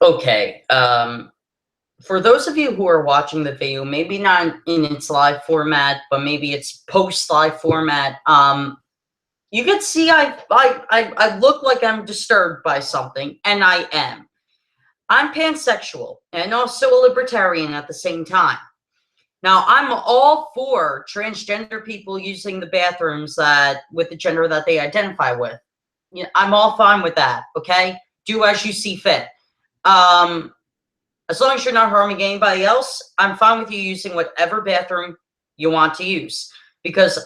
Okay. For those of you who are watching the video, maybe not in its live format, but maybe it's post live format, you can see I look like I'm disturbed by something, and I am. I'm pansexual and also a libertarian at the same time. Now, I'm all for transgender people using the bathrooms that with the gender that they identify with. I'm all fine with that. Okay, do as you see fit. Um, as long as you're not harming anybody else, I'm fine with you using whatever bathroom you want to use. Because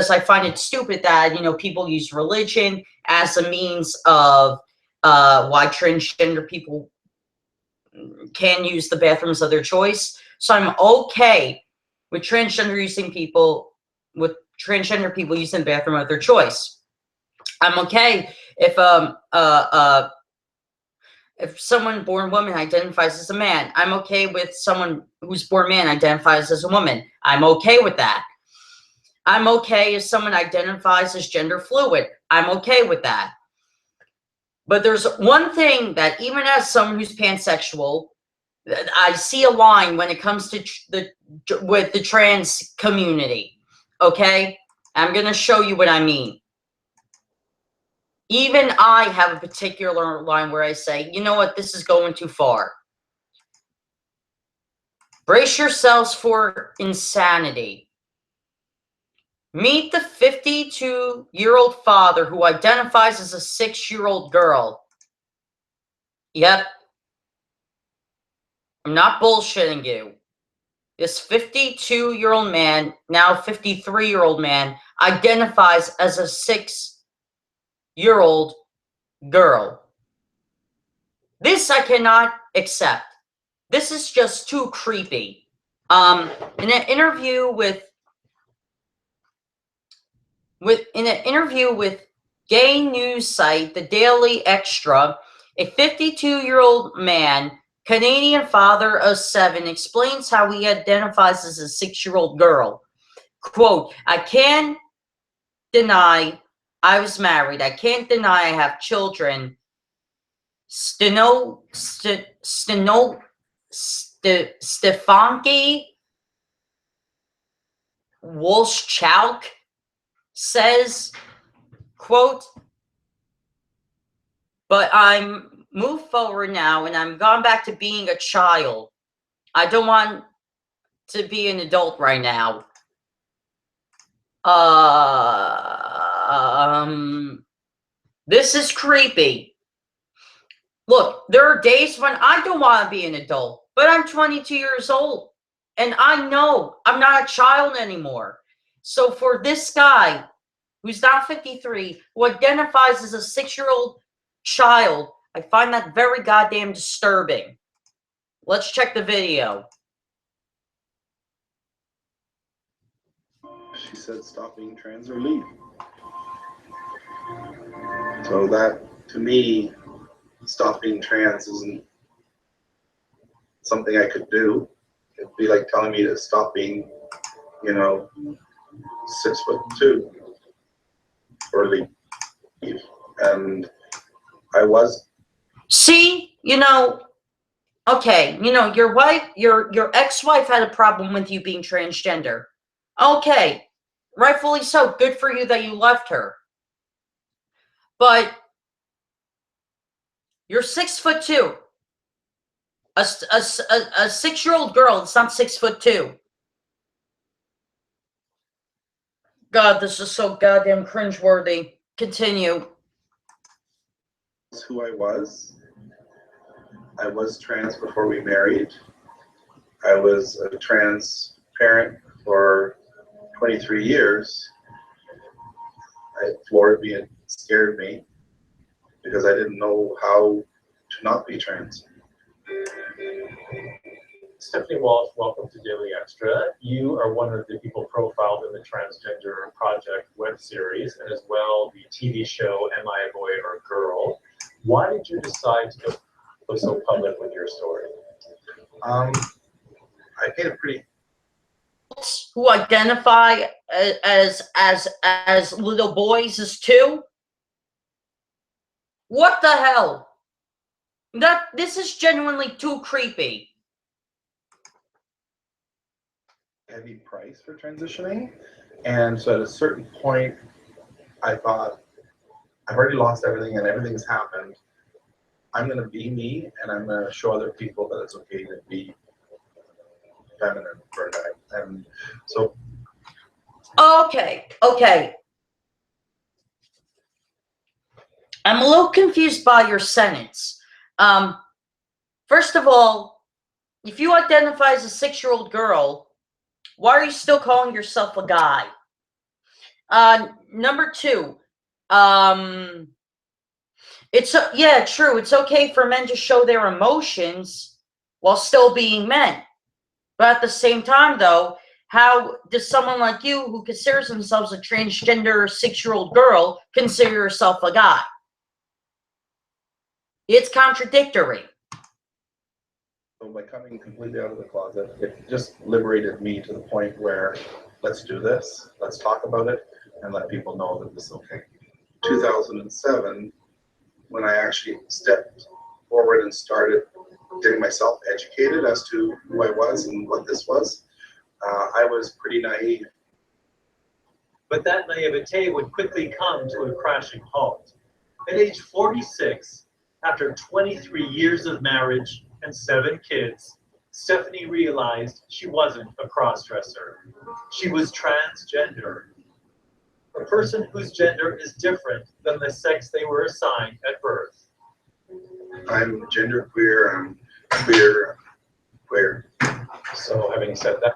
I find it stupid that people use religion as a means of why transgender people can use the bathrooms of their choice. So I'm okay with transgender people using the bathroom of their choice. I'm okay if someone born woman identifies as a man. I'm okay with someone who's born man identifies as a woman. I'm okay with that. I'm okay if someone identifies as gender fluid. I'm okay with that. But there's one thing that even as someone who's pansexual, I see a line when it comes to with the trans community. Okay, I'm gonna show you what I mean. Even I have a particular line where I say, you know what, this is going too far. Brace yourselves for insanity. Meet the 52-year-old father who identifies as a 6-year-old girl. Yep. I'm not bullshitting you. This 52-year-old man, now 53-year-old man, identifies as a 6-year-old girl. This I cannot accept. This is just too creepy. In an interview with gay news site The Daily Extra, a 52-year-old man, Canadian father of 7, explains how he identifies as a 6-year-old girl. Quote, I can't deny I was married. I can't deny I have children. Stefanki Walschalk says, quote, but I'm moved forward now and I'm gone back to being a child. I don't want to be an adult right now. This is creepy. Look, there are days when I don't want to be an adult, but I'm 22 years old and I know I'm not a child anymore. So for this guy who's now 53, who identifies as a 6-year-old child, I find that very goddamn disturbing. Let's check the video. She said, stop being trans or leave. So that, to me, stop being trans isn't something I could do. It'd be like telling me to stop being, 6'2" or leave. And I was. See, okay, your wife, your ex-wife had a problem with you being transgender. Okay, rightfully so. Good for you that you left her. But you're 6'2". A 6-year-old girl is not 6'2". God, this is so goddamn cringeworthy. Continue. That's who I was. I was trans before we married. I was a trans parent for 23 years. Floored me and scared me because I didn't know how to not be trans. Stephanie Walsh, welcome to Daily Extra. You are one of the people profiled in the Transgender Project web series and as well the TV show Am I a Boy or a Girl? Why did you decide to go so public with your story? I made a pretty who identify as little boys as too? What the hell? This is genuinely too creepy. Heavy price for transitioning, and so at a certain point, I thought, I've already lost everything and everything's happened. I'm going to be me, and I'm going to show other people that it's okay to be feminine for a night. And so, Okay. I'm a little confused by your sentence. First of all, if you identify as a 6-year-old girl, why are you still calling yourself a guy? Number two, yeah, true. It's okay for men to show their emotions while still being men. But at the same time, though, how does someone like you, who considers themselves a transgender 6-year-old girl, consider yourself a guy? It's contradictory. so by coming completely out of the closet, it just liberated me to the point where, let's do this, let's talk about it, and let people know that this is okay. 2007, when I actually stepped forward and started getting myself educated as to who I was and what this was, I was pretty naive. But that naivete would quickly come to a crashing halt. At age 46, after 23 years of marriage and 7 kids, Stephanie realized she wasn't a crossdresser. She was transgender. A person whose gender is different than the sex they were assigned at birth. I'm genderqueer, I'm queer. So having said that,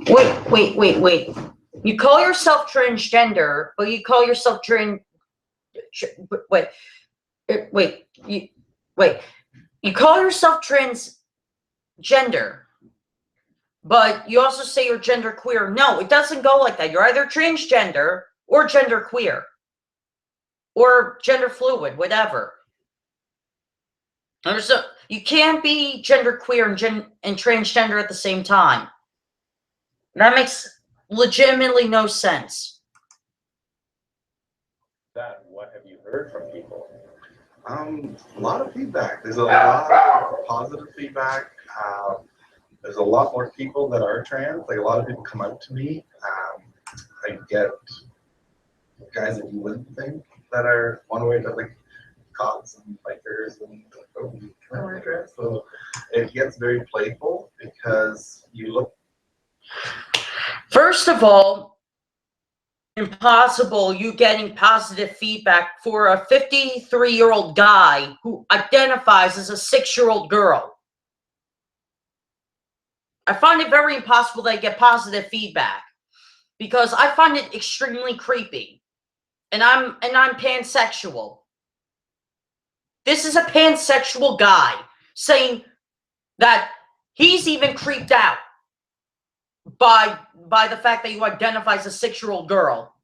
Wait. You call yourself transgender, but you call yourself You call yourself transgender, but you also say you're genderqueer. No, it doesn't go like that. You're either transgender or genderqueer or gender fluid, whatever. You can't be genderqueer and transgender at the same time. That makes legitimately no sense. What have you heard from people? A lot of feedback. There's a lot of positive feedback. There's a lot more people that are trans. Like, a lot of people come out to me. I get guys that you wouldn't think that are one way to, like, cops and bikers and trans. So it gets very playful because you look. First of all, impossible you getting positive feedback for a 53-year-old guy who identifies as a 6-year-old girl. I find it very impossible that I get positive feedback because I find it extremely creepy. And I'm pansexual. This is a pansexual guy saying that he's even creeped out by the fact that you identify as a 6-year-old girl.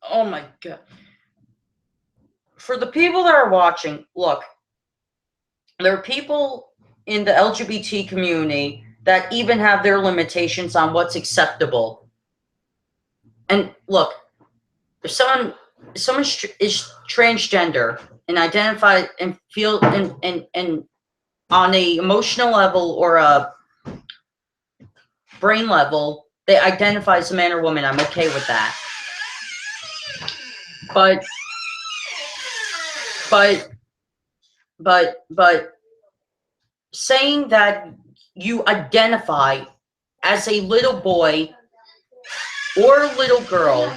Oh my God. For the people that are watching, look, there are people in the LGBT community that even have their limitations on what's acceptable. And look, if someone is transgender and identify and feel and on a emotional level or a brain level, they identify as a man or woman, I'm okay with that. But saying that you identify as a little boy or a little girl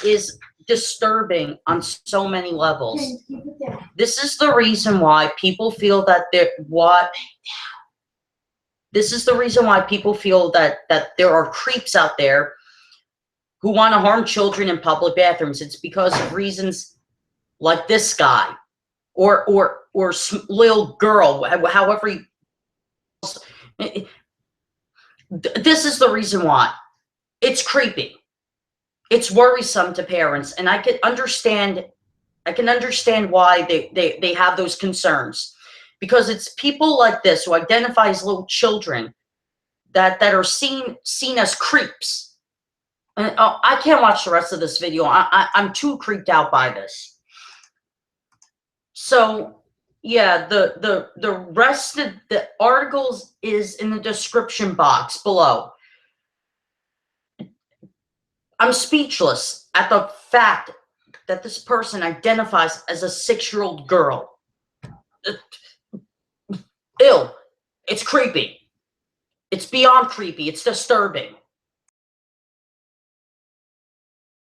is disturbing on so many levels. This is the reason why people feel that there are creeps out there who want to harm children in public bathrooms. It's because of reasons like this guy or little girl, however you. This is the reason why. It's creepy. It's worrisome to parents, and I can understand why they have those concerns, because it's people like this who identify as little children that are seen as creeps. And, oh, I can't watch the rest of this video. I'm too creeped out by this. So, yeah, the rest of the articles is in the description box below. I'm speechless at the fact that this person identifies as a 6-year-old girl. Ew. It's creepy. It's beyond creepy. It's disturbing.